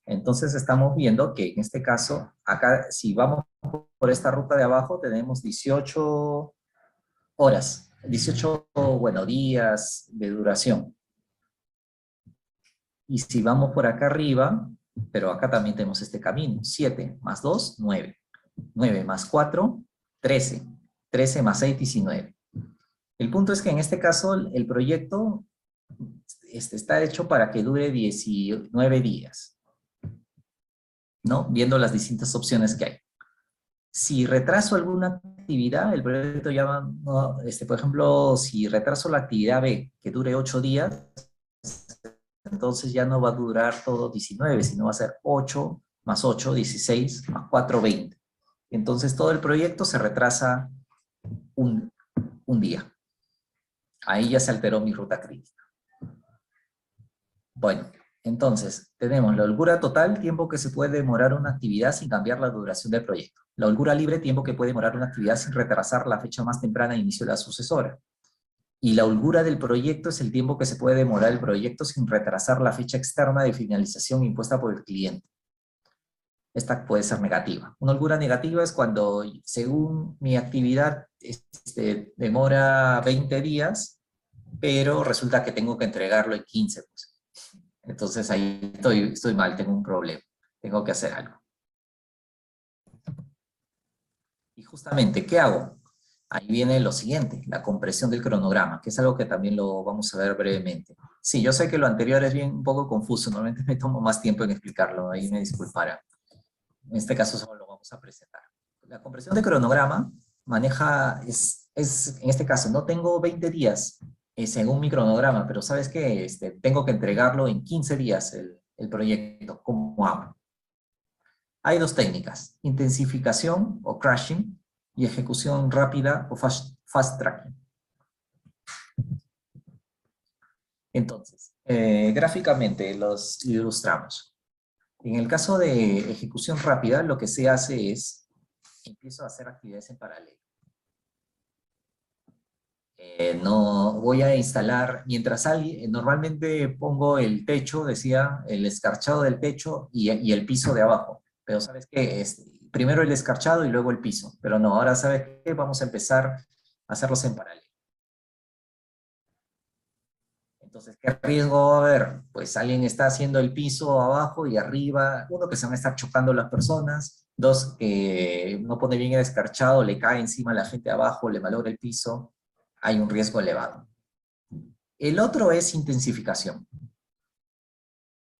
Entonces estamos viendo que en este caso, acá si vamos por esta ruta de abajo, tenemos 18 horas, 18, bueno, días de duración. Y si vamos por acá arriba, pero acá también tenemos este camino, 7 más 2, 9. 9 más 4, 13. 13 más 6, 19. El punto es que en este caso el proyecto está hecho para que dure 19 días, ¿no? Viendo las distintas opciones que hay. Si retraso alguna actividad, el proyecto ya va, no, por ejemplo, si retraso la actividad B, que dure 8 días, entonces ya no va a durar todo 19, sino va a ser 8 más 8, 16, más 4, 20. Entonces todo el proyecto se retrasa un día. Ahí ya se alteró mi ruta crítica. Bueno, entonces tenemos la holgura total, tiempo que se puede demorar una actividad sin cambiar la duración del proyecto. La holgura libre, tiempo que puede demorar una actividad sin retrasar la fecha más temprana de inicio de la sucesora. Y la holgura del proyecto es el tiempo que se puede demorar el proyecto sin retrasar la fecha externa de finalización impuesta por el cliente. Esta puede ser negativa. Una holgura negativa es cuando, según mi actividad, demora 20 días, pero resulta que tengo que entregarlo en 15. Pues. Entonces ahí estoy mal, tengo un problema. Tengo que hacer algo. Y justamente, ¿qué hago? Ahí viene lo siguiente, la compresión del cronograma, que es algo que también lo vamos a ver brevemente. Sí, yo sé que lo anterior es bien un poco confuso, normalmente me tomo más tiempo en explicarlo, ahí me disculpará. En este caso solo lo vamos a presentar. La compresión de cronograma maneja, en este caso, no tengo 20 días según mi cronograma, pero ¿sabes qué? Tengo que entregarlo en 15 días el proyecto. ¿Cómo hago? Hay dos técnicas, intensificación o crashing y ejecución rápida o fast tracking. Entonces, gráficamente los ilustramos. En el caso de ejecución rápida, lo que se hace es, empiezo a hacer actividades en paralelo. No voy a instalar, mientras alguien, normalmente pongo el techo, decía, el escarchado del techo y el piso de abajo. Pero ¿sabes qué? Primero el escarchado y luego el piso. Pero no, ahora ¿sabes qué? Vamos a empezar a hacerlos en paralelo. Entonces, ¿qué riesgo va a haber? Pues alguien está haciendo el piso abajo y arriba, uno, que se van a estar chocando las personas, dos, que no pone bien el escarchado, le cae encima a la gente abajo, le malogra el piso, hay un riesgo elevado. El otro es intensificación.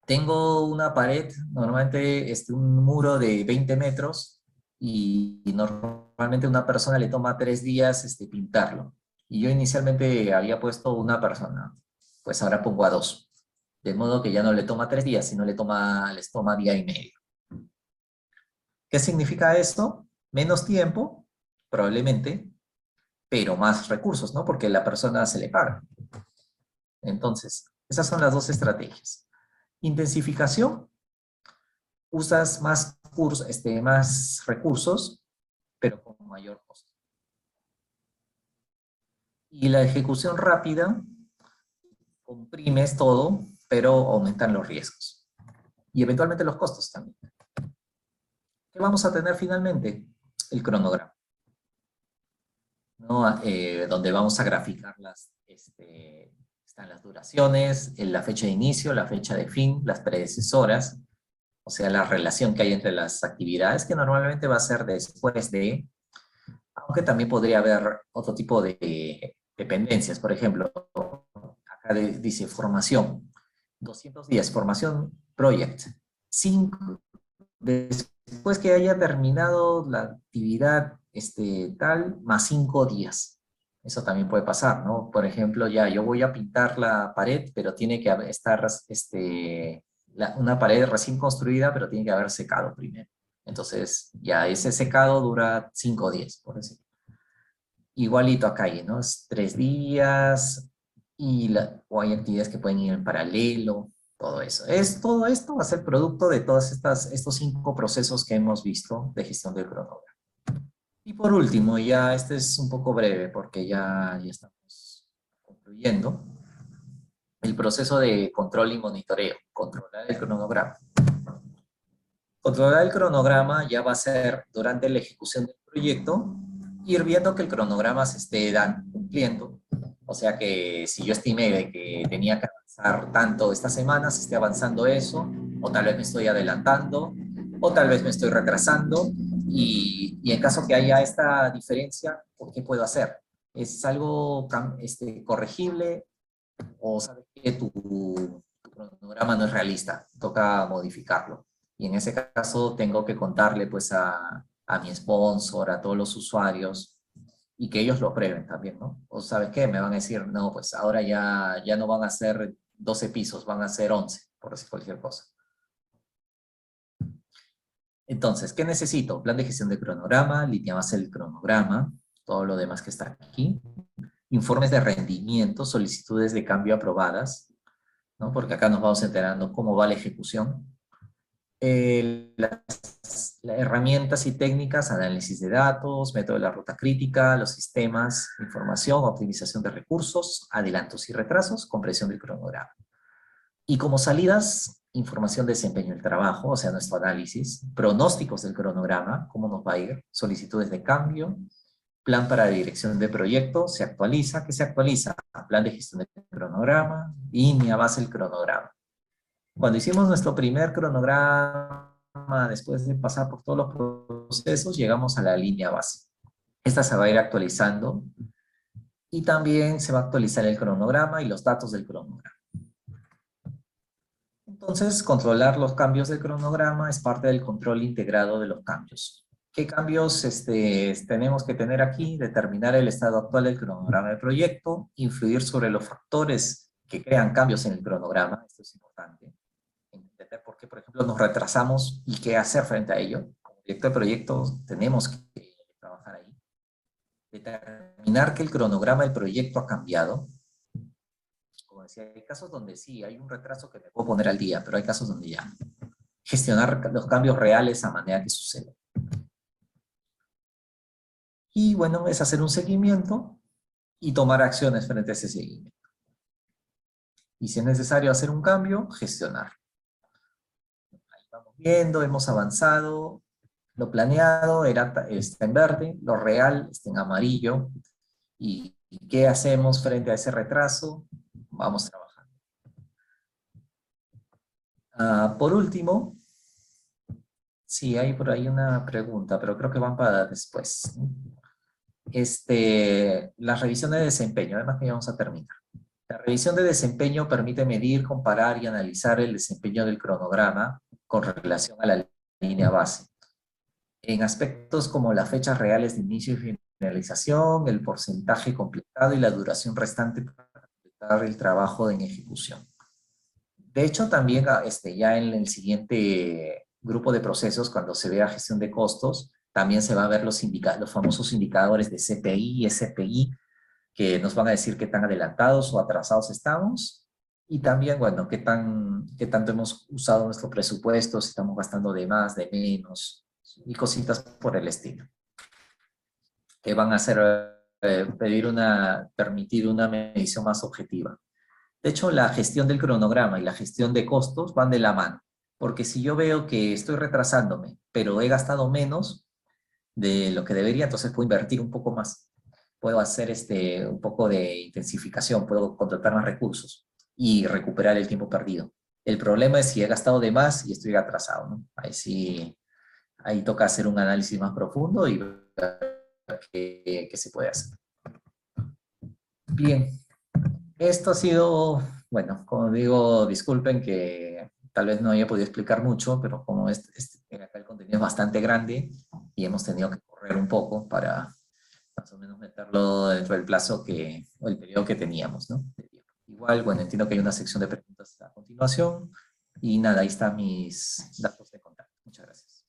Tengo una pared, normalmente un muro de 20 metros, y normalmente a una persona le toma 3 días pintarlo. Y yo inicialmente había puesto una persona, pues ahora pongo a 2. De modo que ya no le toma 3 días, sino les toma día y medio. ¿Qué significa esto? Menos tiempo, probablemente, pero más recursos, ¿no? Porque la persona se le paga. Entonces, esas son las dos estrategias. Intensificación, usas más recursos, pero con mayor costo. Y la ejecución rápida, comprimes todo, pero aumentan los riesgos. Y eventualmente los costos también. ¿Qué vamos a tener finalmente? El cronograma, ¿no? Donde vamos a graficar Están las duraciones, la fecha de inicio, la fecha de fin, las predecesoras, o sea, la relación que hay entre las actividades, que normalmente va a ser después de, aunque también podría haber otro tipo de dependencias. Por ejemplo, acá dice formación, 210, formación project, 5, después que haya terminado la actividad tal, más 5 días. Eso también puede pasar, ¿no? Por ejemplo, ya yo voy a pintar la pared, pero tiene que estar una pared recién construida, pero tiene que haber secado primero. Entonces, ya ese secado dura 5 días, por decirlo. Igualito acá hay, ¿no? Es 3 días o hay actividades que pueden ir en paralelo, todo eso. Todo esto va a ser producto de todos estos 5 procesos que hemos visto de gestión del cronograma. Y por último, ya este es un poco breve porque ya estamos concluyendo, el proceso de control y monitoreo, controlar el cronograma. Controlar el cronograma ya va a ser durante la ejecución del proyecto, ir viendo que el cronograma se esté cumpliendo. O sea que si yo estimé de que tenía que avanzar tanto esta semana, se esté avanzando eso, o tal vez me estoy adelantando, o tal vez me estoy retrasando, y en caso que haya esta diferencia, ¿qué puedo hacer? ¿Es algo corregible o sabes que tu cronograma no es realista? Toca modificarlo. Y en ese caso tengo que contarle pues a mi sponsor, a todos los usuarios, y que ellos lo aprueben también, ¿no? O ¿sabes qué? Me van a decir, no, pues ahora ya no van a ser 12 pisos, van a ser 11, por decir cualquier cosa. Entonces, ¿qué necesito? Plan de gestión de cronograma, línea base del cronograma, todo lo demás que está aquí. Informes de rendimiento, solicitudes de cambio aprobadas, ¿no? Porque acá nos vamos enterando cómo va la ejecución. Las herramientas y técnicas, análisis de datos, método de la ruta crítica, los sistemas, información, optimización de recursos, adelantos y retrasos, comprensión del cronograma. Y como salidas, información de desempeño del trabajo, o sea, nuestro análisis, pronósticos del cronograma, cómo nos va a ir, solicitudes de cambio, plan para dirección de proyecto, se actualiza, ¿qué se actualiza? Plan de gestión del cronograma, línea base del cronograma. Cuando hicimos nuestro primer cronograma, después de pasar por todos los procesos, llegamos a la línea base. Esta se va a ir actualizando y también se va a actualizar el cronograma y los datos del cronograma. Entonces, controlar los cambios del cronograma es parte del control integrado de los cambios. ¿Qué cambios tenemos que tener aquí? Determinar el estado actual del cronograma del proyecto, influir sobre los factores que crean cambios en el cronograma, esto es importante. Entender por qué, por ejemplo, nos retrasamos y qué hacer frente a ello. Como director de proyectos tenemos que trabajar ahí. Determinar que el cronograma del proyecto ha cambiado. Como decía, hay casos donde sí, hay un retraso que me puedo poner al día, pero hay casos donde ya. Gestionar los cambios reales a manera que sucede. Y bueno, es hacer un seguimiento y tomar acciones frente a ese seguimiento. Y si es necesario hacer un cambio, gestionar. Ahí vamos viendo, hemos avanzado. Lo planeado está en verde, lo real está en amarillo. ¿Y qué hacemos frente a ese retraso? Vamos trabajando. Por último, sí, hay por ahí una pregunta, pero creo que van para después. La revisión de desempeño, además que ya vamos a terminar. La revisión de desempeño permite medir, comparar y analizar el desempeño del cronograma con relación a la línea base. En aspectos como las fechas reales de inicio y finalización, el porcentaje completado y la duración restante para completar el trabajo en ejecución. De hecho, también ya en el siguiente grupo de procesos, cuando se vea gestión de costos, también se va a ver los famosos indicadores de CPI y SPI, que nos van a decir qué tan adelantados o atrasados estamos, y también, bueno, qué tanto hemos usado nuestro presupuesto, si estamos gastando de más, de menos, y cositas por el estilo, que van a hacer permitir una medición más objetiva. De hecho, la gestión del cronograma y la gestión de costos van de la mano, porque si yo veo que estoy retrasándome, pero he gastado menos de lo que debería, entonces puedo invertir un poco más. puedo hacer un poco de intensificación, puedo contratar más recursos y recuperar el tiempo perdido. El problema es si he gastado de más y estoy atrasado, ¿no? Ahí sí, ahí toca hacer un análisis más profundo y ver qué se puede hacer. Bien, esto ha sido, bueno, como digo, disculpen que tal vez no haya podido explicar mucho, pero como acá el contenido es bastante grande y hemos tenido que correr un poco para más o menos meterlo dentro del plazo o el periodo que teníamos, ¿no? Igual, bueno, entiendo que hay una sección de preguntas a continuación y nada, ahí están mis datos de contacto. Muchas gracias.